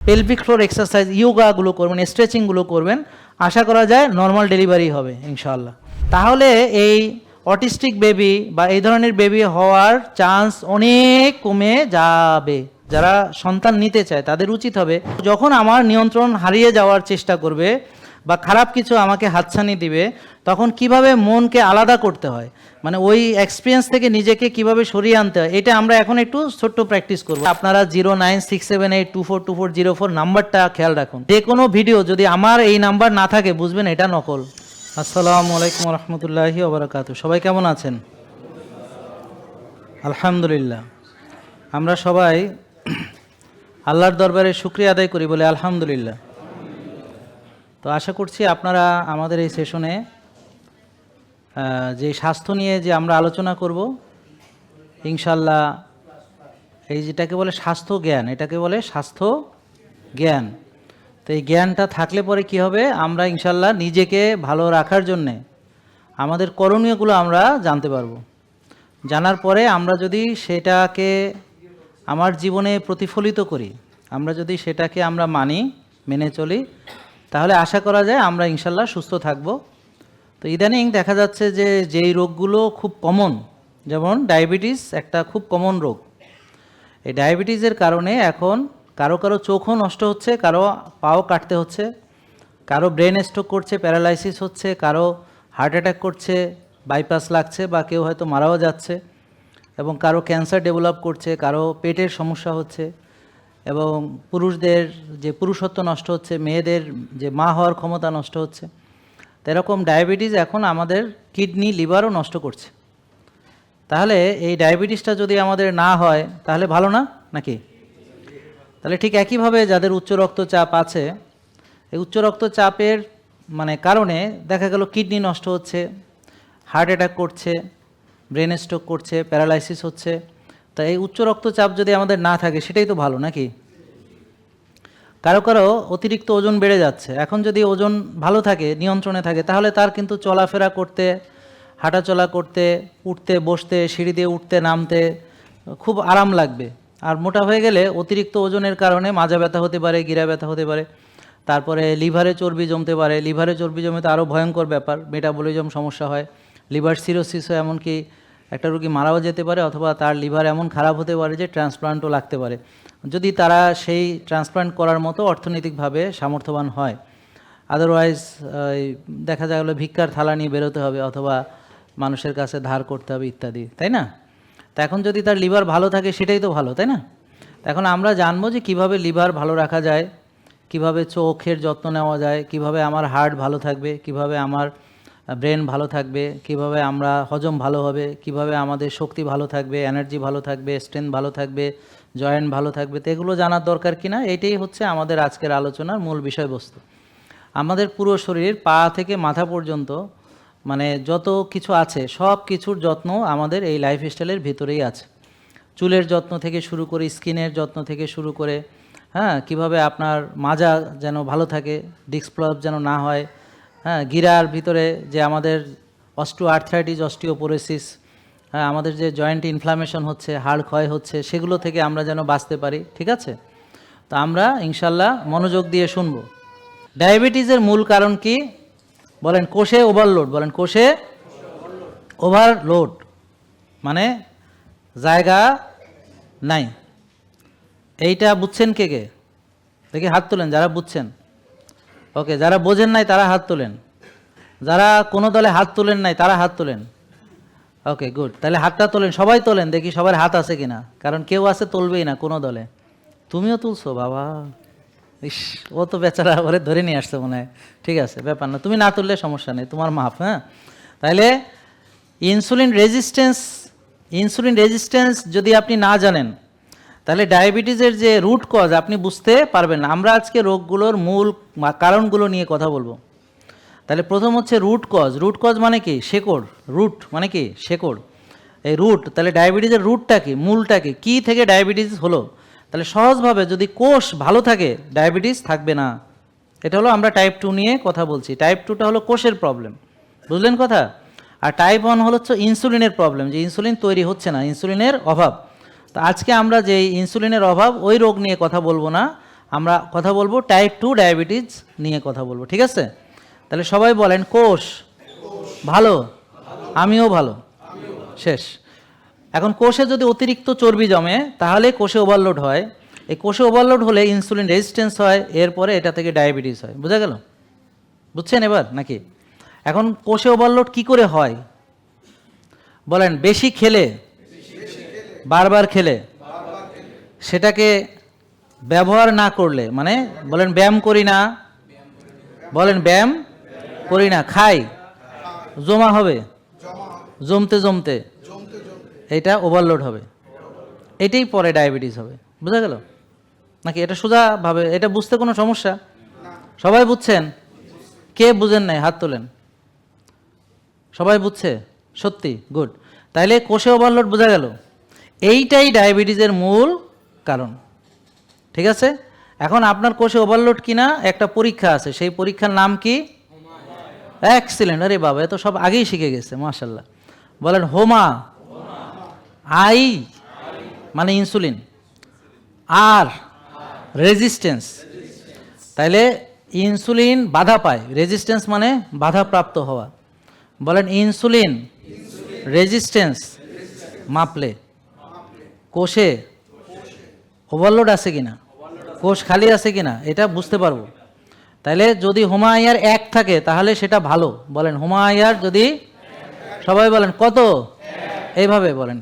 Pelvic floor exercise, ইয়োগাগুলো করবেন, স্ট্রেচিংগুলো করবেন, আশা করা যায় নর্মাল ডেলিভারি হবে ইনশাআল্লাহ। তাহলে এই অটিস্টিক বেবি বা এই ধরনের বেবি হওয়ার চান্স অনেক কমে যাবে। যারা সন্তান নিতে চায় তাদের উচিত হবে, যখন আমার নিয়ন্ত্রণ হারিয়ে যাওয়ার চেষ্টা করবে বা খারাপ কিছু আমাকে হাতছানি দিবে, তখন কিভাবে মনকে আলাদা করতে হয়, মানে ওই এক্সপিরিয়েন্স থেকে নিজেকে কিভাবে সরিয়ে আনতে হয়, এটা আমরা এখন একটু ছোট্ট প্র্যাকটিস করব। আপনারা 09678242404 নাম্বারটা খেয়াল রাখুন। যে কোনো ভিডিও যদি আমার এই নাম্বার না থাকে বুঝবেন এটা নকল। আসসালামু আলাইকুম রহমতুল্লাহি ওয়া বারাকাতুহু। সবাই কেমন আছেন? আলহামদুলিল্লাহ। আমরা সবাই আল্লাহর দরবারে শুকরিয়া আদায় করি, বলে আলহামদুলিল্লাহ। তো আশা করছি আপনারা আমাদের এই সেশনে যে স্বাস্থ্য নিয়ে যে আমরা আলোচনা করব, ইনশাল্লাহ এই যেটাকে বলে স্বাস্থ্য জ্ঞান, এটাকে বলে স্বাস্থ্য জ্ঞান। তো এই জ্ঞানটা থাকলে পরে কি হবে, আমরা ইনশাল্লাহ নিজেকে ভালো রাখার জন্যে আমাদের করণীয়গুলো আমরা জানতে পারবো। জানার পরে আমরা যদি সেটাকে আমার জীবনে প্রতিফলিত করি, আমরা যদি সেটাকে আমরা মানি, মেনে চলি, তাহলে আশা করা যায় আমরা ইনশাল্লাহ সুস্থ থাকব। তো ইদানিং দেখা যাচ্ছে যে যেই রোগগুলো খুব কমন, যেমন ডায়াবেটিস একটা খুব কমন রোগ। এই ডায়াবেটিসের কারণে এখন কারো কারো চোখও নষ্ট হচ্ছে, কারো পাও কাটতে হচ্ছে, কারো ব্রেন স্ট্রোক করছে, প্যারালাইসিস হচ্ছে, কারো হার্ট অ্যাটাক করছে, বাইপাস লাগছে, বা কেউ হয়তো মারাও যাচ্ছে, এবং কারো ক্যান্সার ডেভেলপ করছে, কারো পেটের সমস্যা হচ্ছে, এবং পুরুষদের যে পুরুষত্ব নষ্ট হচ্ছে, মেয়েদের যে মা হওয়ার ক্ষমতা নষ্ট হচ্ছে। তো এরকম ডায়াবেটিস এখন আমাদের কিডনি, লিভারও নষ্ট করছে। তাহলে এই ডায়াবেটিসটা যদি আমাদের না হয় তাহলে ভালো না নাকি? তাহলে ঠিক একইভাবে যাদের উচ্চ রক্তচাপ আছে, এই উচ্চ রক্তচাপের কারণে দেখা গেল কিডনি নষ্ট হচ্ছে, হার্ট অ্যাটাক করছে, ব্রেন স্ট্রোক করছে, প্যারালাইসিস হচ্ছে। তা এই উচ্চ রক্তচাপ যদি আমাদের না থাকে সেটাই তো ভালো নাকি? কারো কারো অতিরিক্ত ওজন বেড়ে যাচ্ছে, এখন যদি ওজন ভালো থাকে, নিয়ন্ত্রণে থাকে, তাহলে তার কিন্তু চলাফেরা করতে, হাঁটাচলা করতে, উঠতে বসতে, সিঁড়ি দিয়ে উঠতে নামতে খুব আরাম লাগবে। আর মোটা হয়ে গেলে অতিরিক্ত ওজনের কারণে মাজা ব্যথা হতে পারে, গিরা ব্যথা হতে পারে, তারপরে লিভারে চর্বি জমতে পারে। লিভারে চর্বি জমে তো আরও ভয়ঙ্কর ব্যাপার, মেটাবলিজম সমস্যা হয়, লিভার সিরোসিস হয়, এমনকি একটা রোগী মারাও যেতে পারে, অথবা তার লিভার এমন খারাপ হতে পারে যে ট্রান্সপ্লান্টও লাগতে পারে, যদি তারা সেই ট্রান্সপ্লান্ট করার মতো অর্থনৈতিকভাবে সামর্থ্যবান হয়। আদারওয়াইজ দেখা যায় হলো ভিক্ষার থালা নিয়ে বেরোতে হবে, অথবা মানুষের কাছে ধার করতে হবে ইত্যাদি, তাই না? তা এখন যদি তার লিভার ভালো থাকে সেটাই তো ভালো, তাই না? এখন আমরা জানবো যে কিভাবে লিভার ভালো রাখা যায়, কিভাবে চোখের যত্ন নেওয়া যায়, কিভাবে আমার হার্ট ভালো থাকবে, কিভাবে আমার ব্রেন ভালো থাকবে, কিভাবে আমরা হজম ভালো হবে, কিভাবে আমাদের শক্তি ভালো থাকবে, এনার্জি ভালো থাকবে, স্ট্রেংথ ভালো থাকবে, জয়েন্ট ভালো থাকবে। তো এগুলো জানার দরকার কিনা, এটাই হচ্ছে আমাদের আজকের আলোচনার মূল বিষয়বস্তু। আমাদের পুরো শরীর পা থেকে মাথা পর্যন্ত যত কিছু আছে সব কিছুর যত্ন আমাদের এই লাইফস্টাইলের ভিতরেই আছে। চুলের যত্ন থেকে শুরু করে, স্কিনের যত্ন থেকে শুরু করে, কিভাবে আপনার মাজা যেন ভালো থাকে, ডিস্ক প্রবলেম যেন না হয়, গিরার ভিতরে যে আমাদের অস্টিওআর্থ্রাইটিস, অস্টিওপোরোসিস, আমাদের যে জয়েন্ট ইনফ্লামেশন হচ্ছে, হাড় ক্ষয় হচ্ছে, সেগুলো থেকে আমরা যেন বাঁচতে পারি, ঠিক আছে? তো আমরা ইনশাল্লাহ মনোযোগ দিয়ে শুনব। ডায়াবেটিসের মূল কারণ কি বলেন? কোষে ওভারলোড। বলেন, কোষে ওভারলোড মানে জায়গা নাই। এইটা বুঝছেন কে কে? দেখি হাত তোলেন যারা বুঝছেন। ওকে, যারা বোঝেন নাই তারা হাত তোলেন। যারা কোনো দলে হাত তোলেন নাই তারা হাত তোলেন। ওকে, গুড। তাহলে হাতটা তোলেন, সবাই তোলেন, দেখি সবার হাত আছে কিনা, কারণ কেউ আছে তুলবেই না কোনো দলে। তুমিও তুলছো বাবা, ইস, ও তো বেচারা ওরে ধরে নিয়ে আসছে মনে হয়। ঠিক আছে, ব্যাপার না, তুমি না তুললে সমস্যা নেই, তোমার মাপ। তাহলে ইনসুলিন রেজিস্ট্যান্স যদি আপনি না জানেন, তাহলে ডায়াবেটিসের যে রুট কজ আপনি বুঝতে পারবেন না। আমরা আজকে রোগগুলোর মূল কারণগুলো নিয়ে কথা বলবো। তাহলে প্রথম হচ্ছে রুট কজ। রুট কজ মানে কি? শেকড়। রুট মানে কি? শেকড়। এই রুট, তাহলে ডায়াবেটিসের রুটটা কি, মূলটা কি, কী থেকে ডায়াবেটিস হলো? তাহলে সহজভাবে যদি কোষ ভালো থাকে ডায়াবেটিস থাকবে না। এটা হলো, আমরা টাইপ 2 নিয়ে কথা বলছি। টাইপ 2টা হলো কোষের প্রবলেম, বুঝলেন কথা? আর টাইপ 1 হলো হচ্ছে ইনসুলিনের প্রবলেম, যে ইনসুলিন তৈরি হচ্ছে না, ইনসুলিনের অভাব। তো আজকে আমরা যে ইনসুলিনের অভাব ওই রোগ নিয়ে কথা বলবো না, আমরা কথা বলবো টাইপ 2 ডায়াবেটিস নিয়ে কথা বলবো, ঠিক আছে? তাহলে সবাই বলেন কোষ ভালো, আমিও ভালো, শেষ। এখন কোষে যদি অতিরিক্ত চর্বি জমে তাহলে কোষে ওভারলোড হয়, এই কোষে ওভারলোড হলে ইনসুলিন রেজিস্ট্যান্স হয়, এরপরে এটা থেকে ডায়াবেটিস হয়। বোঝা গেল? বুঝছেন এবার নাকি? এখন কোষে ওভারলোড কি করে হয় বলেন? বেশি খেলে, বারবার খেলে, সেটাকে ব্যবহার না করলে, মানে বলেন ব্যায়াম করি না, বলেন ব্যায়াম করি না, খাই, জমা হবে, জমতে জমতে এটা ওভারলোড হবে, এটাই পরে ডায়াবেটিস হবে। বোঝা গেল নাকি? এটা সোজাভাবে, এটা বুঝতে কোনো সমস্যা? সবাই বুঝছেন? কে বুঝেন নাই হাত তোলেন। সবাই বুঝছে? সত্যি? গুড। তাইলে কোষে ওভারলোড বোঝা গেল, এইটাই ডায়াবেটিসের মূল কারণ, ঠিক আছে? এখন আপনার কোষে ওভারলোড কিনা একটা পরীক্ষা আছে, সেই পরীক্ষার নাম কি? এক্সিলেন্ট, আরে বাবা, এ তো সব আগেই শিখে গেছে, মাশাল্লাহ। বলেন হোমা। আই মানে ইনসুলিন, আর রেজিস্ট্যান্স। তাইলে ইনসুলিন বাধা পায়, রেজিস্ট্যান্স মানে বাধাপ্রাপ্ত হওয়া। বলেন ইনসুলিন রেজিস্ট্যান্স মাপলে কোষে ওভারলোড আছে কিনা, কোষ খালি আছে কিনা, এটা বুঝতে পারবো। তাইলে যদি হোমায়ার 1 থাকে তাহলে সেটা ভালো। বলেন হোমায়ার যদি, সবাই বলেন কত, এইভাবে বলেন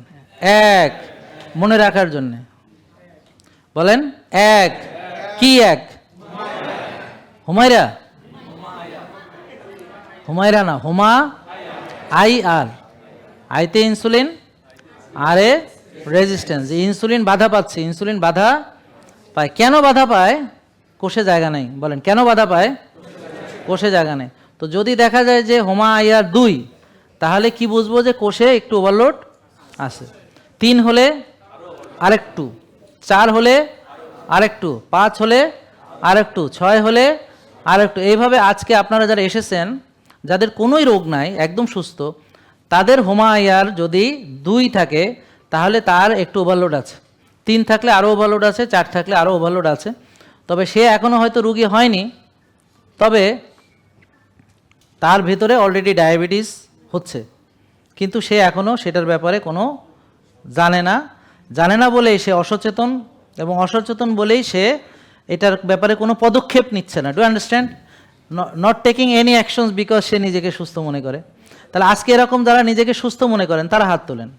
1, মনে রাখার জন্য বলেন 1। কি 1? হুমায়রা, হুমায়রা না, হোমা আই, আর আইতে ইনসুলিন, আরে রেজিস্ট্যান্স। ইনসুলিন বাধা পাচ্ছে, ইনসুলিন বাধা পায়। কেন বাধা পায়? কোষে জায়গা নেই। বলেন কেন বাধা পায়? কোষে জায়গা নেই। তো যদি দেখা যায় যে হোমা আইয়ার 2, তাহলে কি বুঝবো যে কোষে একটু ওভারলোড আছে। 3 হলে আরেকটু, 4 হলে আরেকটু, 5 হলে আরেকটু, 6 হলে আরেকটু। এইভাবে আজকে আপনারা যারা এসেছেন, যাদের কোনোই রোগ নাই, একদম সুস্থ, তাদের হোমা আইয়ার যদি 2 থাকে তাহলে তার একটু ওভারলোড আছে, 3 থাকলে আরও ওভারলোড আছে, 4 থাকলে আরও ওভারলোড আছে। তবে সে এখনও হয়তো রুগী হয়নি, তবে তার ভেতরে অলরেডি ডায়াবেটিস হচ্ছে, কিন্তু সে এখনও সেটার ব্যাপারে কোনো জানে না বলেই সে অসচেতন, এবং অসচেতন বলেই সে এটার ব্যাপারে কোনো পদক্ষেপ নিচ্ছে না। Do understand? Not taking any actions because সে নিজেকে সুস্থ মনে করে। তাহলে আজকে এরকম যারা নিজেকে সুস্থ মনে করেন তারা হাত তোলেন,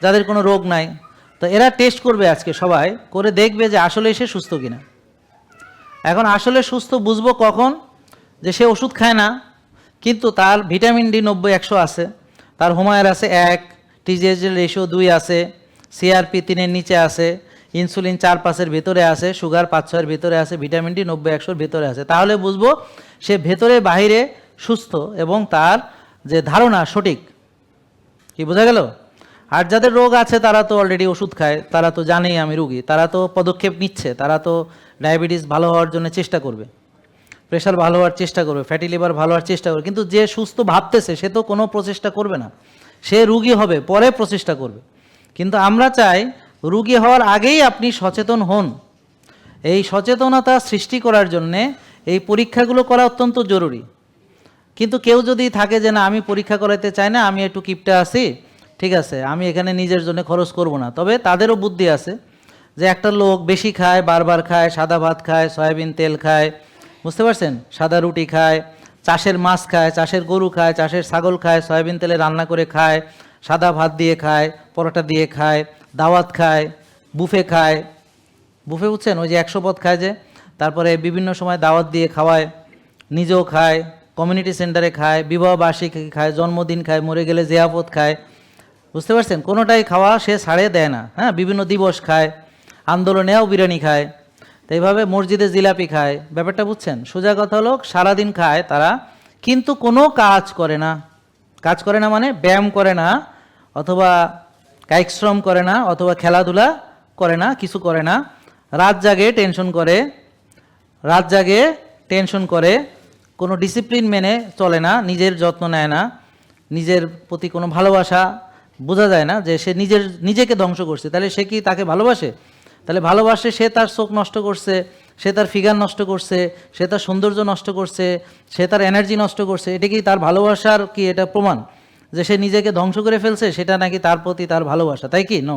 যাদের কোনো রোগ নাই। তো এরা টেস্ট করবে আজকে, সবাই করে দেখবে যে আসলে সে সুস্থ কিনা। এখন আসলে সুস্থ বুঝবো কখন? যে সে ওষুধ খায় না, কিন্তু তার ভিটামিন ডি 90-100 আছে, তার হোমায়ার আছে 1, টিজিএইচ রেশিও 2 আছে, সিআরপি 3-এর নিচে আছে, ইনসুলিন 4-5-এর ভেতরে আছে, সুগার 5-6-এর ভেতরে আছে, ভিটামিন ডি 90-100-এর ভেতরে আছে। তাহলে বুঝবো সে ভেতরে বাহিরে সুস্থ এবং তার যে ধারণা সঠিক। কি বোঝা গেল? আর যাদের রোগ আছে তারা তো অলরেডি ওষুধ খায়, তারা তো জানেই আমি রুগী, তারা তো পদক্ষেপ নিচ্ছে, তারা তো ডায়াবেটিস ভালো হওয়ার জন্য চেষ্টা করবে, প্রেশার ভালো হওয়ার চেষ্টা করবে, ফ্যাটি লিভার ভালো হওয়ার চেষ্টা করবে। কিন্তু যে সুস্থ ভাবতেছে সে তো কোনো প্রচেষ্টা করবে না, সে রুগী হবে পরে প্রচেষ্টা করবে। কিন্তু আমরা চাই রুগী হওয়ার আগেই আপনি সচেতন হন। এই সচেতনতা সৃষ্টি করার জন্যে এই পরীক্ষাগুলো করা অত্যন্ত জরুরি। কিন্তু কেউ যদি থাকে যে না, আমি পরীক্ষা করাতে চাই না, আমি একটু কিপটা আছি, ঠিক আছে, আমি এখানে নিজের জন্য খরচ করব না, তবে তাদেরও বুদ্ধি আছে যে একটা লোক বেশি খায়, বারবার খায়, সাদা ভাত খায়, সয়াবিন তেল খায়, বুঝতে পারছেন, সাদা রুটি খায়, চাষের মাছ খায়, চাষের গরু খায়, চাষের ছাগল খায়, সয়াবিন তেলে রান্না করে খায়, সাদা ভাত দিয়ে খায়, পরোটা দিয়ে খায়, দাওয়াত খায়, বুফে খায়, বুফে বুঝছেন, ওই যে 100 পদ খায় যে, তারপরে বিভিন্ন সময় দাওয়াত দিয়ে খাওয়ায়, নিজেও খায়, কমিউনিটি সেন্টারে খায়, বিবাহ বার্ষিকী খায়, জন্মদিন খায়, মরে গেলে জিয়াফত খায়, বুঝতে পারছেন, কোনোটাই খাওয়া সে ছাড়ে দেয় না। হ্যাঁ, বিভিন্ন দিবস খায়, আন্দোলনেও বিরিয়ানি খায়, তো এইভাবে মসজিদে জিলাপি খায়। ব্যাপারটা বুঝছেন? সোজা কথা হলো সারাদিন খায় তারা, কিন্তু কোনো কাজ করে না। কাজ করে না মানে ব্যায়াম করে না, অথবা কায়িক শ্রম করে না, অথবা খেলাধুলা করে না, কিছু করে না, রাত জাগে টেনশন করে, কোনো ডিসিপ্লিন মেনে চলে না, নিজের যত্ন নেয় না, নিজের প্রতি কোনো ভালোবাসা বোঝা যায় না, যে সে নিজেকে ধ্বংস করছে। তাহলে সে কি তাকে ভালোবাসে? তাহলে ভালোবাসে, সে তার চোখ নষ্ট করছে, সে তার ফিগার নষ্ট করছে, সে তার সৌন্দর্য নষ্ট করছে, সে তার এনার্জি নষ্ট করছে, এটা কি তার ভালোবাসার কি এটা প্রমাণ যে সে নিজেকে ধ্বংস করে ফেলছে? সেটা নাকি তার প্রতি তার ভালোবাসা, তাই কি? নো।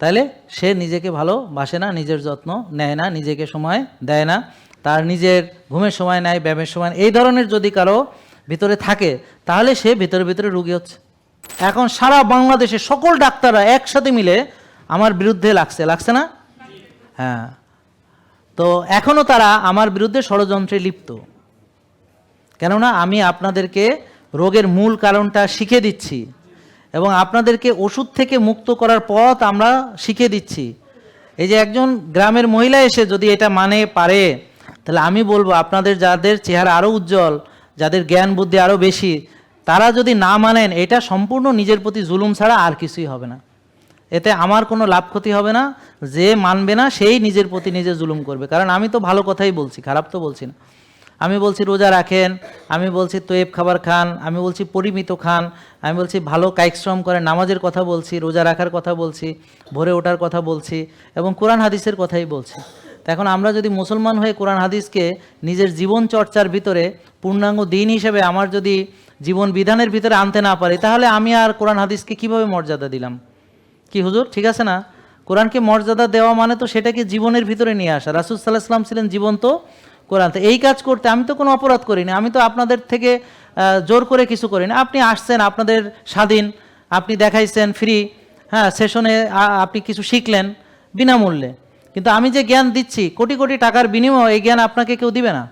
তাহলে সে নিজেকে ভালোবাসে না, নিজের যত্ন নেয় না, নিজেকে সময় দেয় না, তার নিজের ঘুমের সময় নেয়, ব্যায়ামের সময় নেয়। এই ধরনের যদি কারো ভিতরে থাকে তাহলে সে ভিতরে ভিতরে রোগী হচ্ছে। এখন সারা বাংলাদেশে সকল ডাক্তাররা একসাথে মিলে আমার বিরুদ্ধে লাগছে না? হ্যাঁ, তো এখনও তারা আমার বিরুদ্ধে ষড়যন্ত্রে লিপ্ত। কেননা আমি আপনাদেরকে রোগের মূল কারণটা শিখে দিচ্ছি এবং আপনাদেরকে ওষুধ থেকে মুক্ত করার পথ আমরা শিখে দিচ্ছি। এই যে একজন গ্রামের মহিলা এসে যদি এটা পারে, তাহলে আমি বলবো আপনাদের যাদের চেহারা আরও উজ্জ্বল, যাদের জ্ঞান বুদ্ধি আরও বেশি, তারা যদি না মানেন, এটা সম্পূর্ণ নিজের প্রতি জুলুম ছাড়া আর কিছুই হবে না। এতে আমার কোনো লাভ ক্ষতি হবে না। যে মানবে না সেই নিজের প্রতি নিজে জুলুম করবে। কারণ আমি তো ভালো কথাই বলছি, খারাপ তো বলছি না। আমি বলছি রোজা রাখেন, আমি বলছি তৈব খাবার খান, আমি বলছি পরিমিত খান, আমি বলছি ভালো কায়িক শ্রম করেন, নামাজের কথা বলছি, রোজা রাখার কথা বলছি, ভোরে ওঠার কথা বলছি এবং কোরআন হাদিসের কথাই বলছি। তো এখন আমরা যদি মুসলমান হয়ে কোরআন হাদিসকে নিজের জীবন চর্চার ভিতরে পূর্ণাঙ্গ দিন হিসেবে আমার যদি জীবন বিধানের ভিতরে আনতে না পারি, তাহলে আমি আর কোরআন হাদিসকে কিভাবে মর্যাদা দিলাম? কি হুজুর, ঠিক আছে না? কোরআনকে মর্যাদা দেওয়া মানে তো সেটাকে জীবনের ভিতরে নিয়ে আসা। রাসূল সাল্লাল্লাহু আলাইহি ওয়াসাল্লাম ছিলেন জীবন্ত কোরআন। তো এই কাজ করতে আমি তো কোনো অপরাধ করিনি, আমি তো আপনাদের থেকে জোর করে কিছু করিনি। আপনি আসছেন, আপনাদের স্বাধীন, আপনি দেখাইছেন ফ্রি, হ্যাঁ, সেশনে আপনি কিছু শিখলেন বিনামূল্যে। কিন্তু আমি যে জ্ঞান দিচ্ছি কোটি কোটি টাকার বিনিময়ে, এই জ্ঞান আপনাকে কেউ দিবে না,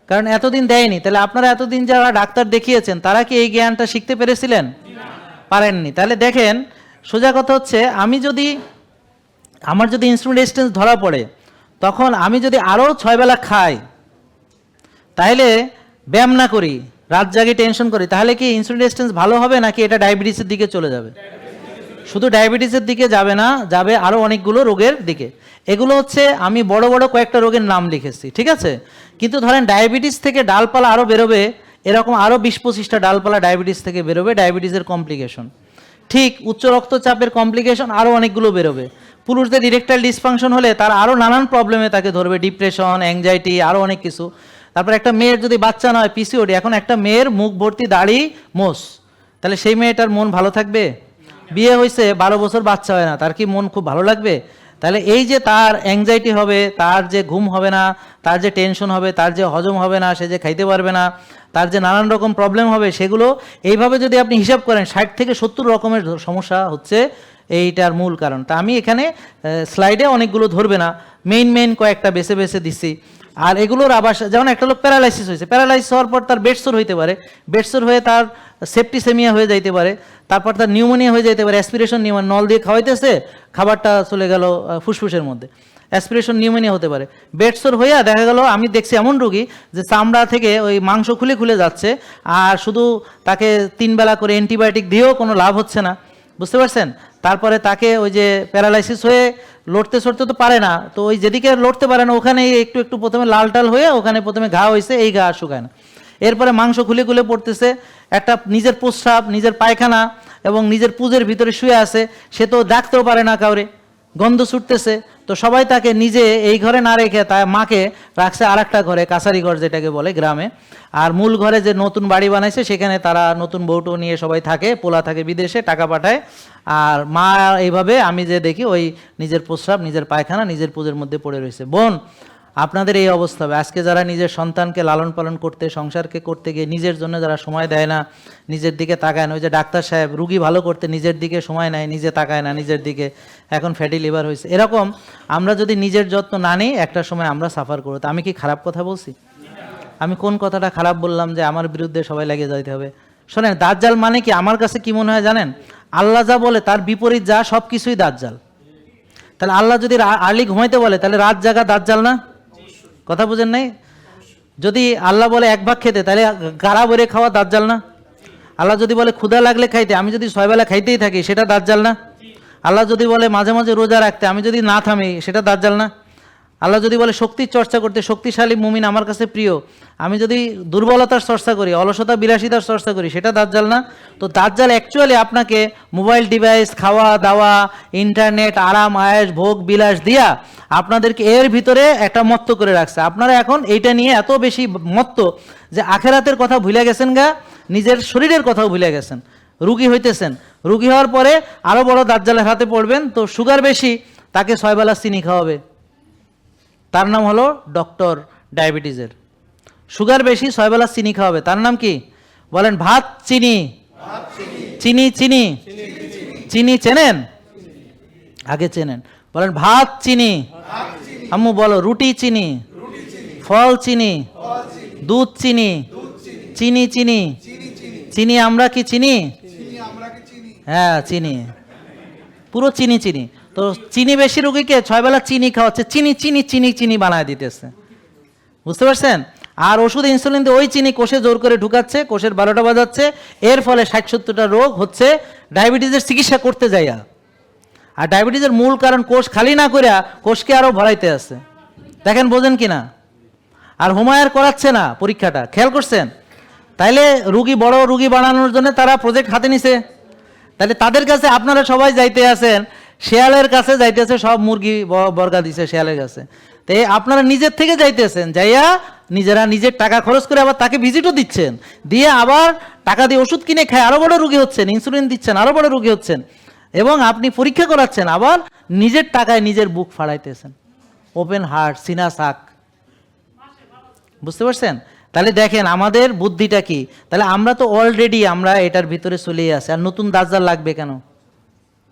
কারণ এতদিন দেয়নি। তাহলে আপনারা এতদিন যারা ডাক্তার দেখিয়েছেন তারা কি এই জ্ঞানটা শিখতে পেরেছিলেন? পারেননি। তাহলে দেখেন, সোজা কথা হচ্ছে, আমার যদি ইনস্ট্রুমেন্ট রেজিস্ট্যান্স ধরা পড়ে, তখন আমি যদি আরও 6 বেলা খাই, তাহলে ব্যায়াম না করি, রাত জাগি টেনশন করি, তাহলে কি ইনস্ট্রুমেন্ট রেজিস্ট্যান্স ভালো হবে নাকি এটা ডায়াবেটিসের দিকে চলে যাবে? শুধু ডায়াবেটিসের দিকে যাবে না, যাবে আরও অনেকগুলো রোগের দিকে। এগুলো হচ্ছে আমি বড় বড় কয়েকটা রোগের নাম লিখেছি, ঠিক আছে? কিন্তু ধরেন ডায়াবেটিস থেকে ডালপালা আরও বেরোবে, এরকম আরও 20-25টা ডালপালা ডায়াবেটিস থেকে বেরোবে, ডায়াবেটিসের কমপ্লিকেশন। ঠিক উচ্চ রক্তচাপের কমপ্লিকেশন আরও অনেকগুলো বেরোবে। পুরুষদের ইরেকটাইল ডিসফাংশন হলে তার আরও নানান প্রবলেমে তাকে ধরবে, ডিপ্রেশন, অ্যাংজাইটি, আরও অনেক কিছু। তারপর একটা মেয়ের যদি বাচ্চা না হয়, পিসিওডি। এখন একটা মেয়ের মুখ ভর্তি দাড়ি, মোষ, তাহলে সেই মেয়েটার মন ভালো থাকবে? বিয়ে হয়েছে 12 বছর, বাচ্চা হয় না, তার কি মন খুব ভালো লাগবে? তাহলে এই যে তার অ্যাংজাইটি হবে, তার যে ঘুম হবে না, তার যে টেনশন হবে, তার যে হজম হবে না, সে যে খাইতে পারবে না, তার যে নানান রকম প্রবলেম হবে, সেগুলো এইভাবে যদি আপনি হিসাব করেন 60 থেকে 70 রকমের সমস্যা হচ্ছে এইটার মূল কারণ। তা আমি এখানে স্লাইডে অনেকগুলো ধরবে না, মেইন কয়েকটা বেছে বেছে দিচ্ছি। আর এগুলোর আবাস, যেমন একটা লোক প্যারালাইসিস হয়েছে, প্যারালাইসিস হওয়ার পর তার বেডসোর হইতে পারে, বেডসোর হয়ে তার সেপ্টিসেমিয়া হয়ে যাইতে পারে, তারপর তার নিউমোনিয়া হয়ে যেতে পারে, অ্যাসপিরেশন নিউমোনিয়া, নল দিয়ে খাওয়াইতেছে, খাবারটা চলে গেল ফুসফুসের মধ্যে, অ্যাসপিরেশন নিউমোনিয়া হতে পারে। বেডসোর হইয়া দেখা গেল, আমি দেখছি এমন রোগী যে চামড়া থেকে ওই মাংস খুলে খুলে যাচ্ছে, আর শুধু তাকে 3 বেলা করে অ্যান্টিবায়োটিক দিয়েও কোনো লাভ হচ্ছে না, বুঝতে পারছেন? তারপরে তাকে ওই যে প্যারালাইসিস হয়ে লড়তে চড়তে তো পারে না, তো ওই যেদিকে লড়তে পারে না ওখানে একটু একটু প্রথমে লাল টাল হয়ে ওখানে প্রথমে ঘা হয়েছে, এই ঘা আর শুকায় না। এরপরে মাংস খুলে খুলে পড়তেছে, একটা নিজের প্রস্রাব, নিজের পায়খানা এবং নিজের পুজের ভিতরে শুয়ে আছে, সে তো ডাকতেও পারে না কাউরে, গন্ধ ছুটতেছে। তো সবাই তাকে নিজে এই ঘরে না রেখে তার মাকে রাখছে আর একটা ঘরে, কাছারি ঘর যেটাকে বলে গ্রামে। আর মূল ঘরে যে নতুন বাড়ি বানাইছে সেখানে তারা নতুন বউটো নিয়ে সবাই থাকে, পোলা থাকে বিদেশে, টাকা পাঠায়। আর মা এইভাবে আমি যে দেখি ওই নিজের প্রস্রাব, নিজের পায়খানা, নিজের পুজোর মধ্যে পড়ে রয়েছে। বোন, আপনাদের এই অবস্থা হবে। আজকে যারা নিজের সন্তানকে লালন পালন করতে, সংসারকে করতে গিয়ে নিজের জন্য যারা সময় দেয় না, নিজের দিকে তাকায় না, ওই যে ডাক্তার সাহেব রুগী ভালো করতে নিজের দিকে সময় নেয়, নিজে তাকায় না নিজের দিকে, এখন ফ্যাটি লিভার হয়েছে। এরকম আমরা যদি নিজের যত্ন না নিই, একটা সময় আমরা সাফার করবো। আমি কি খারাপ কথা বলছি? আমি কোন কথাটা খারাপ বললাম যে আমার বিরুদ্ধে সবাই লাগিয়ে যাইতে হবে? শোনেন, দাজ্জাল মানে কি আমার কাছে কি মনে হয় জানেন? আল্লাহ যা বলে তার বিপরীত যা, সব কিছুই দাজ্জাল। তাহলে আল্লাহ যদি আর্লি ঘুমাইতে বলে, তাহলে রাত জাগা দাজ্জাল না? কথা বুঝেন নাই? যদি আল্লাহ বলে 1 ভাগ খেতে, তাহলে গাড়া ভরে খাওয়া দাজ্জাল না? আল্লাহ যদি বলে ক্ষুধা লাগলে খাইতে, আমি যদি 6 বেলা খাইতেই থাকি, সেটা দাজ্জাল না? আল্লাহ যদি বলে মাঝে মাঝে রোজা রাখতে, আমি যদি না থামি, সেটা দাজ্জাল না? আল্লাহ যদি বলে শক্তির চর্চা করতে, শক্তিশালী মুমিন আমার কাছে প্রিয়, আমি যদি দুর্বলতার চর্চা করি, অলসতা বিলাসিতার চর্চা করি, সেটা দাজ্জাল না? তো দাজ্জাল অ্যাকচুয়ালি আপনাকে মোবাইল ডিভাইস, খাওয়া দাওয়া, ইন্টারনেট, আরাম আয়েশ, ভোগ বিলাস দিয়া আপনাদেরকে এর ভিতরে একটা মত্ত করে রাখছে। আপনারা এখন এইটা নিয়ে এত বেশি মত্ত যে আখেরাতের কথা ভুলে গেছেন গা, নিজের শরীরের কথাও ভুলে গেছেন, রুগী হইতেছেন। রুগী হওয়ার পরে আরও বড় দাজ্জালের হাতে পড়বেন। তো সুগার বেশি, তাকে 6 বেলা চিনি খাওয়াবে, তার নাম হলো ডক্টর ডায়াবেটিসের। সুগার বেশি, 6 বেলা চিনি খাওয়াবে, তার নাম কি? বলেন ভাত চিনি, চিনি চিনি, চিনি চেনেন? আগে চেনেন, বলেন ভাত চিনি। আম্মু বলো রুটি চিনি, ফল চিনি, দুধ চিনি, চিনি চিনি, চিনি আমরা কি চিনি? হ্যাঁ চিনি, পুরো চিনি চিনি। তো চিনি বেশি রুগীকে 6 বেলা চিনি খাওয়াচ্ছে, চিনি চিনি চিনি চিনি বানায় দিতেছে, বুঝতে পারছেন? আর ওষুধ ইনসুলিন দিয়ে ওই চিনি কোষে জোর করে ঢুকাচ্ছে, কোষের 12টা বাজাচ্ছে, এর ফলে 60-70টা রোগ হচ্ছে ডায়াবেটিসের চিকিৎসা করতে যাইয়া। আর ডায়াবেটিসের মূল কারণ কোষ খালি না করিয়া কোষকে আরও ভরাইতে আছে। দেখেন বোঝেন কিনা? আর হোমায়ার করাচ্ছে না পরীক্ষাটা, খেয়াল করছেন? তাইলে রুগী বড় রুগী বানানোর জন্য তারা প্রজেক্ট হাতে নিছে। তাহলে তাদের কাছে আপনারা সবাই যাইতে আছেন, শেয়ালের কাছে যাইতেছে, সব মুরগি বর্গা দিছে শেয়ালের কাছে। তো আপনারা নিজের থেকে যাইতেছেন, যাইয়া নিজেরা নিজের টাকা খরচ করে আবার তাকে ভিজিটও দিচ্ছেন, দিয়ে আবার টাকা দিয়ে ওষুধ কিনে খায় আরও বড় রুগী হচ্ছেন, ইনসুলিন দিচ্ছেন আরও বড় রুগী হচ্ছেন, এবং আপনি পরীক্ষা করাচ্ছেন, আবার নিজের টাকায় নিজের বুক ফাড়াইতেছেন। ওপেন হার্ট, সিনা সাক, বুঝতে পারছেন? তাহলে দেখেন আমাদের বুদ্ধিটা কি। তাহলে আমরা তো অলরেডি আমরা এটার ভিতরে চলেই আসি, আর নতুন দাজ্জাল লাগবে কেন?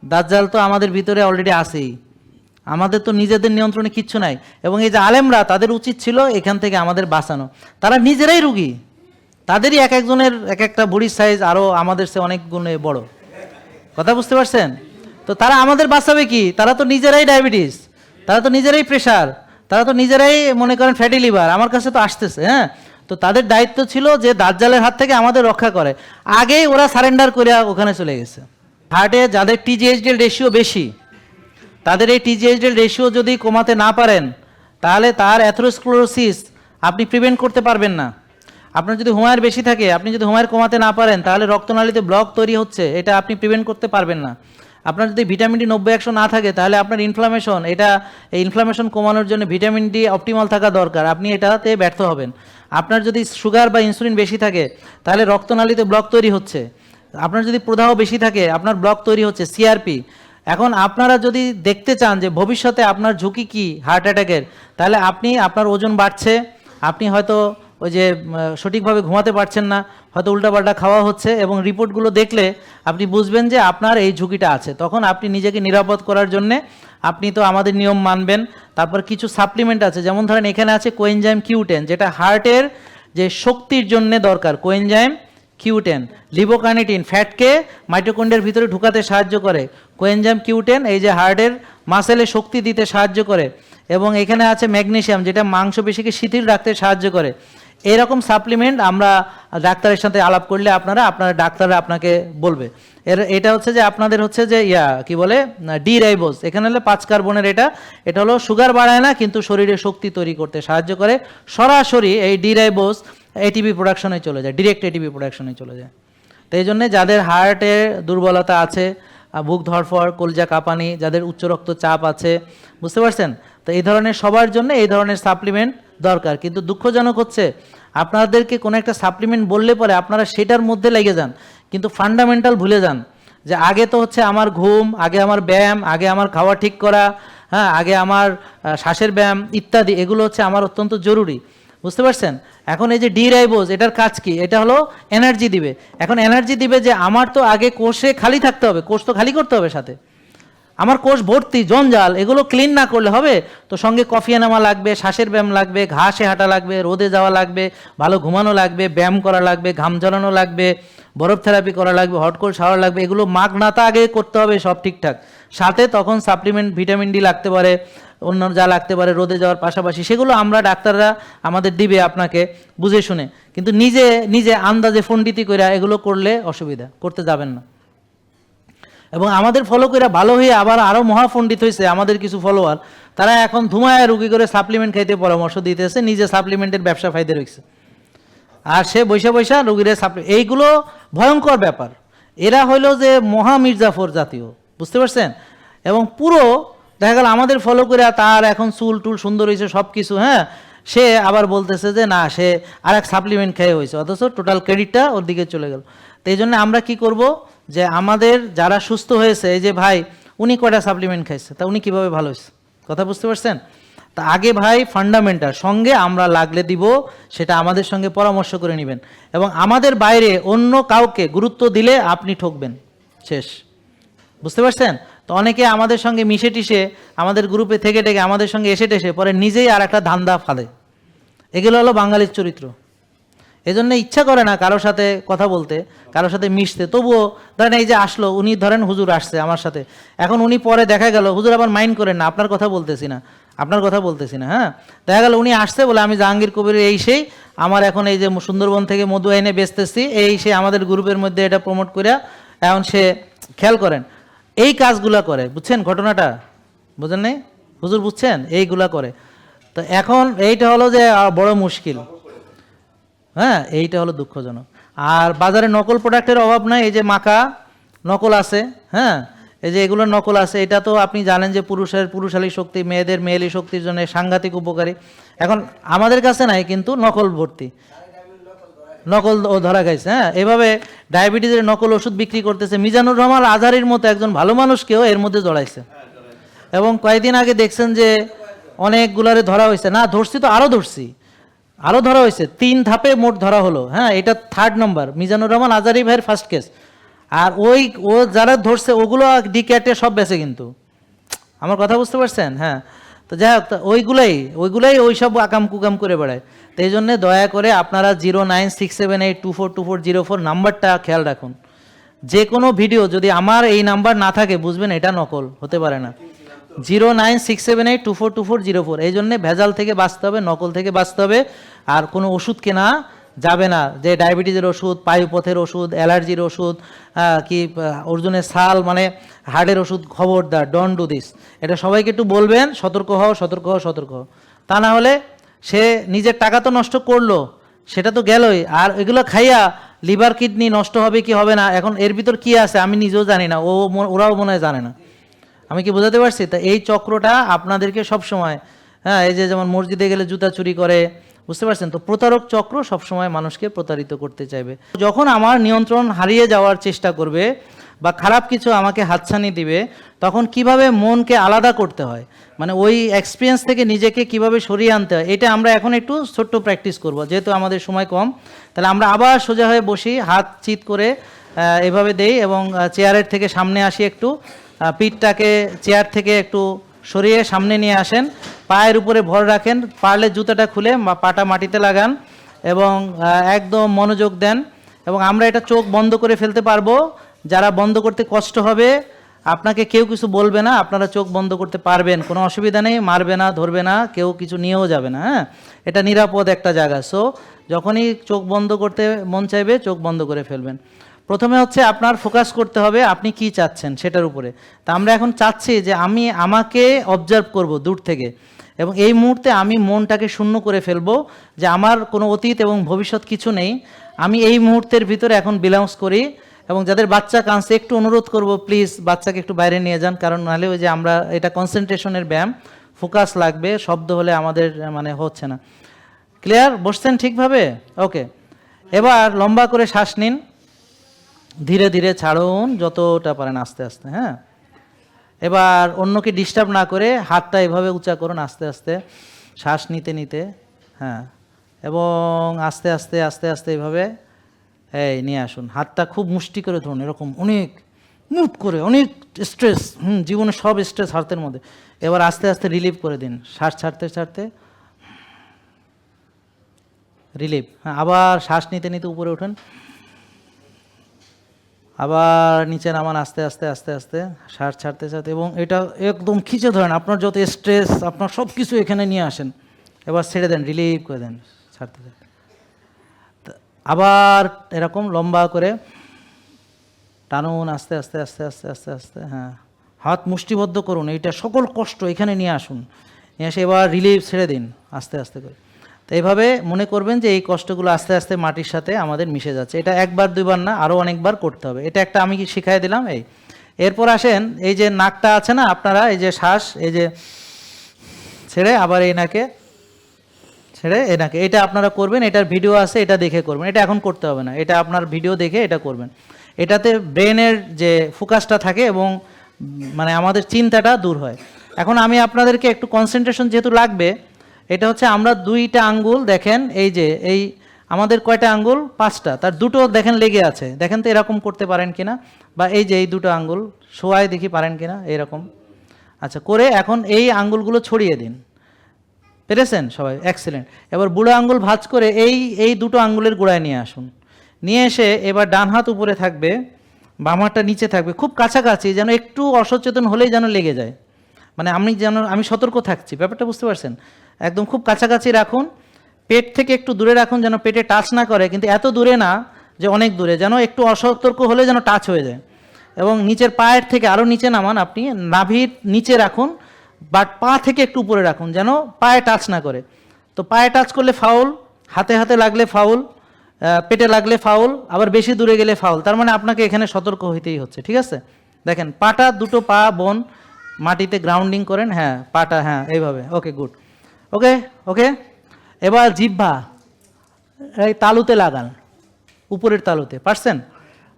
দাজ্জাল তো আমাদের ভিতরে অলরেডি আছেই, আমাদের তো নিজেদের নিয়ন্ত্রণে কিচ্ছু নাই। এবং এই যে আলেমরা, তাদের উচিত ছিল এখান থেকে আমাদের বাঁচানো। তারা নিজেরাই রুগী, তাদেরই এক একজনের এক একটা বডির সাইজ আরও আমাদের সে অনেক গুণে বড়, কথা বুঝতে পারছেন? তো তারা আমাদের বাঁচাবে কি? তারা তো নিজেরাই ডায়াবেটিস, তারা তো নিজেরাই প্রেশার, তারা তো নিজেরাই মনে করেন ফ্যাটি লিভার, আমার কাছে তো আসতেছে। হ্যাঁ, তো তাদের দায়িত্ব ছিল যে দাজ্জালের হাত থেকে আমাদের রক্ষা করে। আগেই ওরা সারেন্ডার করে ওখানে চলে গেছে। হার্টে যাদের টিজিএইচডিএল রেশিও বেশি, তাদের এই টিজিএইচডিএল রেশিও যদি কমাতে না পারেন, তাহলে তার অ্যাথেরোস্ক্লেরোসিস আপনি প্রিভেন্ট করতে পারবেন না। আপনার যদি হোমায়ার বেশি থাকে, আপনি যদি হোমায়ার কমাতে না পারেন, তাহলে রক্তনালীতে ব্লক তৈরি হচ্ছে, এটা আপনি প্রিভেন্ট করতে পারবেন না। আপনার যদি ভিটামিন ডি 90-100 না থাকে, তাহলে আপনার ইনফ্লামেশন, এই ইনফ্লামেশন কমানোর জন্য ভিটামিন ডি অপটিমাল থাকা দরকার, আপনি এটাতে ব্যর্থ হবেন। আপনার যদি সুগার বা ইনসুলিন বেশি থাকে, তাহলে রক্তনালীতে ব্লক তৈরি হচ্ছে। আপনার যদি প্রদাহ বেশি থাকে, আপনার ব্লক তৈরি হচ্ছে, সিআরপি। এখন আপনারা যদি দেখতে চান যে ভবিষ্যতে আপনার ঝুঁকি কি হার্ট অ্যাটাকের, তাহলে আপনার ওজন বাড়ছে, আপনি হয়তো ওই যে সঠিকভাবে ঘুমাতে পারছেন না, হয়তো উল্টাপাল্টা খাওয়া হচ্ছে, এবং রিপোর্টগুলো দেখলে আপনি বুঝবেন যে আপনার এই ঝুঁকিটা আছে। তখন আপনি নিজেকে নিরাপদ করার জন্যে আপনি তো আমাদের নিয়ম মানবেন। তারপর কিছু সাপ্লিমেন্ট আছে, যেমন ধরেন এখানে আছে কোএনজাইম Q10, যেটা হার্টের যে শক্তির জন্য দরকার। কোএনজাইম Q10, লিভোকার্নিটিন ফ্যাটকে মাইটোকন্ড্রিয়ার ভিতরে ঢুকাতে সাহায্য করে। কোএনজাইম Q10 এই যে হার্টের মাসেলে শক্তি দিতে সাহায্য করে। এবং এখানে আছে ম্যাগনেসিয়াম, যেটা মাংসপেশিকে শিথিল রাখতে সাহায্য করে। এরকম সাপ্লিমেন্ট আমরা ডাক্তারের সাথে আলাপ করলে আপনার ডাক্তাররা আপনাকে বলবে। এটা হচ্ছে যে আপনাদের হচ্ছে যে কি বলে ডি রাইবোজ, এখানে হলো 5 কার্বনের, এটা হলো সুগার বাড়ায় না, কিন্তু শরীরে শক্তি তৈরি করতে সাহায্য করে। সরাসরি এই ডি রাইবোজ এটিপি প্রোডাকশনে চলে যায়, ডিরেক্ট এটিপি প্রোডাকশনে চলে যায়। তো এই জন্যে যাদের হার্টে দুর্বলতা আছে, বুক ধড়ফড়, কলজা কাঁপানি, যাদের উচ্চ রক্তচাপ আছে, বুঝতে পারছেন? তো এই ধরনের সবার জন্য এই ধরনের সাপ্লিমেন্ট দরকার। কিন্তু দুঃখজনক হচ্ছে আপনাদেরকে কোনো একটা সাপ্লিমেন্ট বললে পরে আপনারা সেটার মধ্যে লেগে যান, কিন্তু ফান্ডামেন্টাল ভুলে যান। যে আগে তো হচ্ছে আমার ঘুম, আগে আমার ব্যায়াম, আগে আমার খাওয়া ঠিক করা, হ্যাঁ, আগে আমার শ্বাসের ব্যায়াম ইত্যাদি, এগুলো হচ্ছে আমার অত্যন্ত জরুরি, বুঝতে পারছেন? এখন এই যে ডি রাইবোজ, এটার কাজ কি? এটা হলো এনার্জি দিবে। এখন এনার্জি দিবে যে আমার তো আগে কোষে খালি থাকতে হবে, কোষ তো খালি করতে হবে, সাথে আমার কোষ ভর্তি জঞ্জাল, এগুলো ক্লিন না করলে হবে? তো সঙ্গে কফি এনামা লাগবে, শ্বাসের ব্যায়াম লাগবে, ঘাসে হাঁটা লাগবে, রোদে যাওয়া লাগবে, ভালো ঘুমানো লাগবে, ব্যায়াম করা লাগবে, ঘাম ঝরানো লাগবে, বরফ থেরাপি করা লাগবে, হট কোল্ড শাওয়ার লাগবে। এগুলো মাগ নাতা আগে করতে হবে, সব ঠিকঠাক। সাথে তখন সাপ্লিমেন্ট ভিটামিন ডি লাগতে পারে, অন্য যা লাগতে পারে রোদে যাওয়ার পাশাপাশি, সেগুলো আমরা ডাক্তাররা আমাদের দিবে আপনাকে বুঝে শুনে। কিন্তু নিজে নিজে আন্দাজে ফন্ডিতি করে এগুলো করলে অসুবিধা, করতে যাবেন না। এবং আমাদের ফলো করে ভালো হয়ে আবার আরও মহাপণ্ডিত হয়েছে আমাদের কিছু ফলোয়ার, তারা এখন ধুমায় রুগী করে সাপ্লিমেন্ট খাইতে পরামর্শ দিতেছে, নিজে সাপ্লিমেন্টের ব্যবসা ফাইদে রয়েছে, আর সে বৈশা বৈশা রুগীরে এইগুলো ভয়ঙ্কর ব্যাপার। এরা হইল যে মহা মির্জাফর জাতীয়, বুঝতে পারছেন? এবং পুরো দেখা গেল আমাদের ফলো করে তার এখন চুল টুল সুন্দর হয়েছে সব কিছু, হ্যাঁ, সে আবার বলতেছে যে না সে আর এক সাপ্লিমেন্ট খেয়ে হয়েছে, অথচ টোটাল ক্রেডিটটা ওর দিকে চলে গেল। তো এই জন্য আমরা কি করব, যে আমাদের যারা সুস্থ হয়েছে, এই যে ভাই উনি কয়টা সাপ্লিমেন্ট খাইছে, তা উনি কীভাবে ভালো হয়েছে, কথা বুঝতে পারছেন? তা আগে ভাই ফান্ডামেন্টাল সঙ্গে আমরা লাগলে দিব, সেটা আমাদের সঙ্গে পরামর্শ করে নেবেন, এবং আমাদের বাইরে অন্য কাউকে গুরুত্ব দিলে আপনি ঠকবেন, শেষ, বুঝতে পারছেন? তো অনেকে আমাদের সঙ্গে মিশে টিশে আমাদের গ্রুপে থেকে টেকে আমাদের সঙ্গে এসে টেসে পরে নিজেই আর একটা ধান্দা ফাঁদে। এগুলো হলো বাঙালির চরিত্র। এজন্য ইচ্ছা করে না কারোর সাথে কথা বলতে, কারোর সাথে মিশতে, তবুও ধরেন এই যে আসলো উনি, ধরেন হুজুর আসছে আমার সাথে, এখন উনি পরে দেখা গেল হুজুর আবার মাইন্ড করেন না, আপনার কথা বলতেছি না, আপনার কথা বলতেছি না, হ্যাঁ, দেখা গেল উনি আসছে বলে আমি জাহাঙ্গীর কবির এই সেই আমার এখন এই যে সুন্দরবন থেকে মধু এনে বেচতেছি, এই সে আমাদের গ্রুপের মধ্যে এটা প্রমোট করে এখন সে, খেয়াল করেন এই কাজগুলা করে, বুঝছেন ঘটনাটা, বুঝেন নাই হুজুর, বুঝছেন এইগুলা করে। তো এখন এইটা হলো যে বড় মুশকিল, হ্যাঁ, এইটা হলো দুঃখজনক। আর বাজারে নকল প্রোডাক্টের অভাব নাই, এই যে মাকা নকল আছে, হ্যাঁ, এই যে এগুলো নকল আছে, এটা তো আপনি জানেন যে পুরুষের পুরুষালী শক্তি, মেয়েদের মেয়েলি শক্তির জন্য সাংঘাতিক উপকারী। এখন আমাদের কাছে নাই, কিন্তু নকল ভর্তি, নকল ও ধরা খাইছে, হ্যাঁ, এভাবে ডায়াবেটিসের নকল ওষুধ বিক্রি করতেছে। মিজানুর রহমান আজহারির মতো একজন ভালো মানুষকেও এর মধ্যে জড়াইছে, এবং কয়েকদিন আগে দেখছেন যে অনেকগুলারে ধরা হয়েছে, না ধরছি তো আরও ধরা হয়েছে, 3 ধাপে মোট ধরা হলো, হ্যাঁ, এটা 3rd নম্বর মিজানুর রহমান আজহারি ভাইয়ের ফার্স্ট কেস। আর ও যারা ধরছে ওগুলো ডিক্যাটে সব বেছে, কিন্তু আমার কথা বুঝতে পারছেন? হ্যাঁ, তো যাই হোক, ওইগুলাই ওইসব আকাম কুকাম করে বেড়ায়। তো এই জন্যে দয়া করে আপনারা 09678242404 নাম্বারটা খেয়াল রাখুন। যে কোনো ভিডিও যদি আমার এই নাম্বার না থাকে বুঝবেন এটা নকল, হতে পারে না। 09678242404, এই জন্যে ভেজাল থেকে বাঁচতে হবে, নকল থেকে বাঁচতে হবে। আর কোনো ওষুধ কেনা যাবে না, যে ডায়াবেটিসের ওষুধ, পায়ুপথের ওষুধ, অ্যালার্জির ওষুধ, কি অর্জুনের সাল মানে হার্টের ওষুধ, খবরদার, ডোন্ট ডু দিস। এটা সবাইকে একটু বলবেন, সতর্ক হও, সতর্ক হও, সতর্ক হও। তা না হলে সে নিজের টাকা তো নষ্ট করলো, সেটা তো গেলই, আর এগুলো খাইয়া লিভার কিডনি নষ্ট হবে কি হবে না, এখন এর ভিতর কি আছে আমি নিজেও জানি না, ওরাও মনে হয় জানে না। আমি কি বোঝাতে পারছি? তা এই চক্রটা আপনাদেরকে সবসময়, হ্যাঁ, এই যে যেমন মসজিদে গেলে জুতা চুরি করে, বুঝতে পারছেন তো, প্রতারক চক্র সবসময় মানুষকে প্রতারিত করতে চাইবে। যখন আমার নিয়ন্ত্রণ হারিয়ে যাওয়ার চেষ্টা করবে বা খারাপ কিছু আমাকে হাতছানি দিবে, তখন কিভাবে মনকে আলাদা করতে হয়, মানে ওই এক্সপিরিয়েন্স থেকে নিজেকে কিভাবে সরিয়ে আনতে হয়, এটা আমরা এখন একটু ছোট্ট প্র্যাকটিস করব, যেহেতু আমাদের সময় কম। তাহলে আমরা আবার সোজা হয়ে বসি, হাত চিত করে এভাবে দেই, এবং চেয়ারের থেকে সামনে আসি, একটু পিঠটাকে চেয়ার থেকে একটু সরিয়ে সামনে নিয়ে আসেন, পায়ের উপরে ভর রাখেন, পারলে জুতাটা খুলে পাটা মাটিতে লাগান, এবং একদম মনোযোগ দেন। এবং আমরা এটা চোখ বন্ধ করে ফেলতে পারবো, যারা বন্ধ করতে কষ্ট হবে আপনাকে কেউ কিছু বলবে না, আপনারা চোখ বন্ধ করতে পারবেন, কোনো অসুবিধা নেই, মারবে না, ধরবে না, কেউ কিছু নিয়েও যাবে না, হ্যাঁ, এটা নিরাপদ একটা জায়গা। সো যখনই চোখ বন্ধ করতে মন চাইবে চোখ বন্ধ করে ফেলবেন। প্রথমে হচ্ছে আপনার ফোকাস করতে হবে আপনি কি চাচ্ছেন সেটার উপরে। তা আমরা এখন চাচ্ছি যে আমি আমাকে অবজার্ভ করব দূর থেকে, এবং এই মুহূর্তে আমি মনটাকে শূন্য করে ফেলবো, যে আমার কোনো অতীত এবং ভবিষ্যৎ কিছু নেই, আমি এই মুহূর্তের ভিতরে এখন বিলংস করি। এবং যাদের বাচ্চা কাঁদছে একটু অনুরোধ করব, প্লিজ বাচ্চাকে একটু বাইরে নিয়ে যান, কারণ নাহলে ওই যে আমরা এটা কনসেন্ট্রেশনের ব্যায়াম, ফোকাস লাগবে, শব্দ হলে আমাদের মানে হচ্ছে না। ক্লিয়ার? বসছেন ঠিকভাবে? ওকে, এবার লম্বা করে শ্বাস নিন, ধীরে ধীরে ছাড়ুন যতটা পারেন, আস্তে আস্তে, হ্যাঁ। এবার অন্যকে ডিস্টার্ব না করে হাতটা এভাবে উঁচা করুন, আস্তে আস্তে শ্বাস নিতে নিতে, হ্যাঁ, এবং আস্তে আস্তে আস্তে আস্তে এভাবে এই নিয়ে আসুন। হাতটা খুব মুষ্টি করে ধরুন, এরকম অনেক মুট করে, অনেক স্ট্রেস, জীবনে সব স্ট্রেস হাতের মধ্যে। এবার আস্তে আস্তে রিলিভ করে দিন, শ্বাস ছাড়তে ছাড়তে রিলিভ। হ্যাঁ, আবার শ্বাস নিতে নিতে উপরে উঠুন, আবার নিচে নামান, আস্তে আস্তে আস্তে আস্তে শ্বাস ছাড়তে ছাড়তে, এবং এটা একদম খিচে ধরেন, আপনার যত স্ট্রেস আপনার সব কিছু এখানে নিয়ে আসেন, এবার ছেড়ে দেন, রিলিভ করে দেন ছাড়তে ছাড়তে। আবার এরকম লম্বা করে টানুন আস্তে আস্তে আস্তে আস্তে আস্তে আস্তে, হ্যাঁ, হাত মুষ্টিবদ্ধ করুন, এইটা সকল কষ্ট এখানে নিয়ে আসুন, নিয়ে এসে এবার রিলিফ ছেড়ে দিন আস্তে আস্তে করে। তো এইভাবে মনে করবেন যে এই কষ্টগুলো আস্তে আস্তে মাটির সাথে আমাদের মিশে যাচ্ছে। এটা একবার দুইবার না, আরও অনেকবার করতে হবে। এটা একটা আমি কি শিখাই দিলাম। এরপর আসেন, এই যে নাকটা আছে না আপনারা, এই যে শ্বাস, এই যে ছেড়ে আবার এই নাকে ছেড়ে এই নাকে, এটা আপনারা করবেন। এটার ভিডিও আছে, এটা দেখে করবেন। এটা এখন করতে হবে না, এটা আপনার ভিডিও দেখে এটা করবেন। এটাতে ব্রেনের যে ফোকাসটা থাকে এবং মানে আমাদের চিন্তাটা দূর হয়। এখন আমি আপনাদেরকে একটু কনসেন্ট্রেশন যেহেতু লাগবে, এটা হচ্ছে আমরা দুইটা আঙ্গুল দেখেন, এই যে এই আমাদের কয়টা আঙ্গুল, 5টা, তার দুটো দেখেন লেগে আছে, দেখেন তো এরকম করতে পারেন কিনা, বা এই যে এই দুটো আঙ্গুল শোয়ায় দেখি পারেন কিনা এরকম। আচ্ছা, করে এখন এই আঙ্গুলগুলো ছড়িয়ে দিন, পেরেছেন সবাই? এক্সেলেন্ট। এবার বুড়ো আঙ্গুল ভাঁজ করে এই দুটো আঙ্গুলের গোড়ায় নিয়ে আসুন, নিয়ে এসে এবার ডান হাত উপরে থাকবে, বাম হাতটা নিচে থাকবে, খুব কাছাকাছি, যেন একটু অসচেতন হলেই যেন লেগে যায়। মানে আমি সতর্ক থাকছি, ব্যাপারটা বুঝতে পারছেন? একদম খুব কাছাকাছি রাখুন, পেট থেকে একটু দূরে রাখুন যেন পেটে টাচ না করে, কিন্তু এত দূরে না যে অনেক দূরে, যেন একটু অসতর্ক হলে যেন টাচ হয়ে যায়। এবং নিচের পায়ের থেকে আরও নিচে নামান, আপনি নাভির নিচে রাখুন, বাট পা থেকে একটু উপরে রাখুন যেন পায়ে টাচ না করে। তো পায়ে টাচ করলে ফাউল, হাতে হাতে লাগলে ফাউল, পেটে লাগলে ফাউল, আবার বেশি দূরে গেলে ফাউল। তার মানে আপনাকে এখানে সতর্ক হইতেই হচ্ছে, ঠিক আছে? দেখেন পাটা, দুটো পা বোন মাটিতে গ্রাউন্ডিং করেন, হ্যাঁ পাটা, হ্যাঁ এইভাবে, ওকে গুড, ওকে ওকে। এবার জিহ্বা এই তালুতে লাগান, উপরের তালুতে, পারছেন?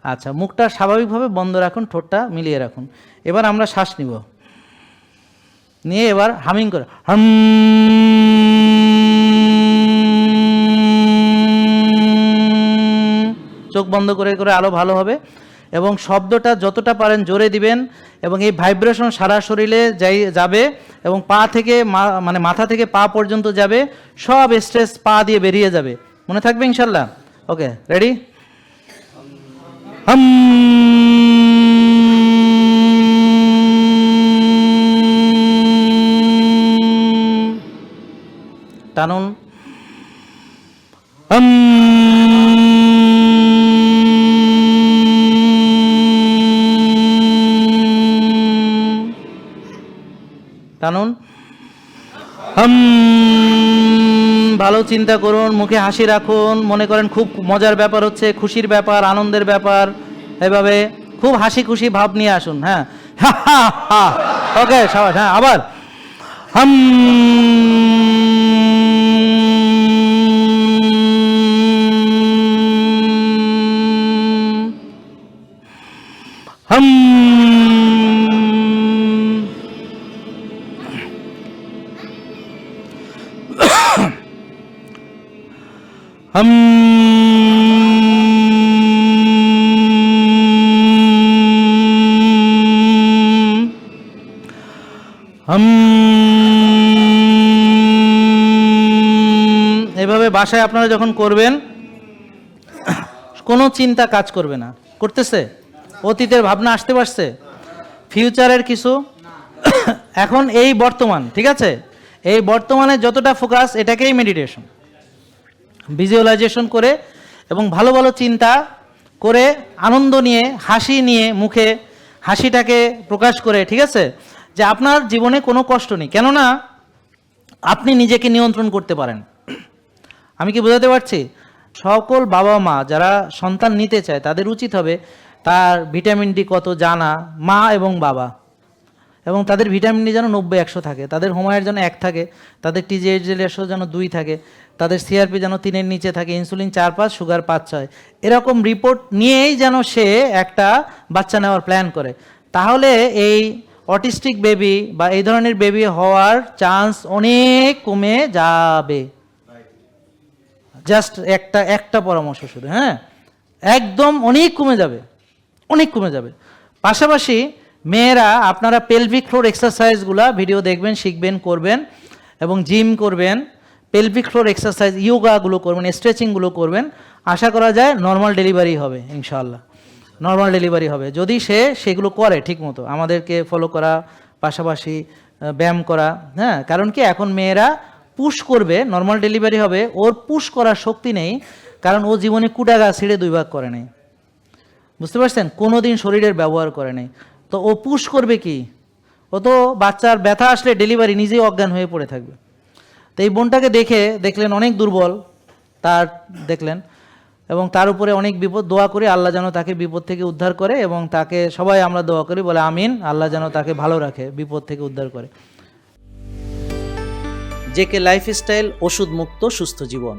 আচ্ছা, মুখটা স্বাভাবিকভাবে বন্ধ রাখুন, ঠোঁটটা মিলিয়ে রাখুন। এবার আমরা শ্বাস নিব, নিয়ে এবার হামিং করে হাম, চোখ বন্ধ করে করে আলো ভালো হবে, এবং শব্দটা যতটা পারেন জোরে দিবেন, এবং এই ভাইব্রেশন সারা শরীরে যাবে, এবং পা থেকে মানে মাথা থেকে পা পর্যন্ত যাবে, সব স্ট্রেস পা দিয়ে বেরিয়ে যাবে। মনে থাকবে ইনশাল্লাহ? ওকে, রেডি? হাম, টানুন, হাম, টানুন, হাম। ভালো চিন্তা করুন, মুখে হাসি রাখুন, মনে করেন খুব মজার ব্যাপার হচ্ছে, খুশির ব্যাপার, আনন্দের ব্যাপার, এভাবে খুব হাসি খুশি ভাব নিয়ে আসুন। হ্যাঁ, ওকে সবাই, হ্যাঁ আবার হাম, হাম, হাম, হাম। এভাবে বাসায় আপনারা যখন করবেন, কোনো চিন্তা কাজ করবে না। করতেছে? অতীতের ভাবনা আসতে পারছে? ফিউচারের কিছু? এখন এই বর্তমান, ঠিক আছে? এই বর্তমানে যতটা ফোকাস, এটাকেই মেডিটেশন। ভিজুয়ালাইজেশন করে এবং ভালো ভালো চিন্তা করে, আনন্দ নিয়ে, হাসি নিয়ে, মুখে হাসিটাকে প্রকাশ করে, ঠিক আছে? যে আপনার জীবনে কোনো কষ্ট নেই, কেননা আপনি নিজেকে নিয়ন্ত্রণ করতে পারেন। আমি কি বোঝাতে পারছি? সকল বাবা মা যারা সন্তান নিতে চায়, তাদের উচিত হবে তার ভিটামিন ডি কত জানা, মা এবং বাবা, এবং তাদের ভিটামিন ডি যেন 90-100 থাকে, তাদের হোমায়ের যেন 1 থাকে, তাদের টিজিএইচ রেশিও যেন 2 থাকে, তাদের সিআরপি যেন 3-এর নিচে থাকে, ইনসুলিন 4-5, সুগার 5-6, এরকম রিপোর্ট নিয়েই যেন সে একটা বাচ্চা নেওয়ার প্ল্যান করে। তাহলে এই অটিস্টিক বেবি বা এই ধরনের বেবি হওয়ার চান্স অনেক কমে যাবে। জাস্ট একটা পরামর্শ শুধু, হ্যাঁ, একদম অনেক কমে যাবে, অনেক কমে যাবে। পাশাপাশি মেয়েরা আপনারা পেলভিক ফ্লোর এক্সারসাইজগুলো ভিডিও দেখবেন, শিখবেন, করবেন, এবং জিম করবেন, পেলভিক ফ্লোর এক্সারসাইজ, ইয়োগাগুলো করবেন, স্ট্রেচিংগুলো করবেন। আশা করা যায় নর্মাল ডেলিভারি হবে ইনশাআল্লাহ, নর্মাল ডেলিভারি হবে যদি সে সেগুলো করে ঠিকমতো, আমাদেরকে ফলো করা, পাশাপাশি ব্যায়াম করা। হ্যাঁ, কারণ কি এখন মেয়েরা পুশ করবে, নর্মাল ডেলিভারি হবে, ওর পুশ করার শক্তি নেই, কারণ ও জীবনে কুটাগা ছিঁড়ে 2 ভাগ করে নেই। বুঝতে পারছেন? কোনো দিন শরীরের ব্যবহার করে নাই। তো ও পুশ করবে কি? ও তো বাচ্চার ব্যথা আসলে ডেলিভারি নিজেই অজ্ঞান হয়ে পড়ে থাকবে। তো এই বোনটাকে দেখলেন অনেক দুর্বল, তার দেখলেন, এবং তার উপরে অনেক বিপদ। দোয়া করি আল্লাহ যেন তাকে বিপদ থেকে উদ্ধার করে, এবং তাকে সবাই আমরা দোয়া করি, বলে আমিন, আল্লাহ যেন তাকে ভালো রাখে, বিপদ থেকে উদ্ধার করে। জেকে লাইফস্টাইল, ওষুধ মুক্ত সুস্থ জীবন।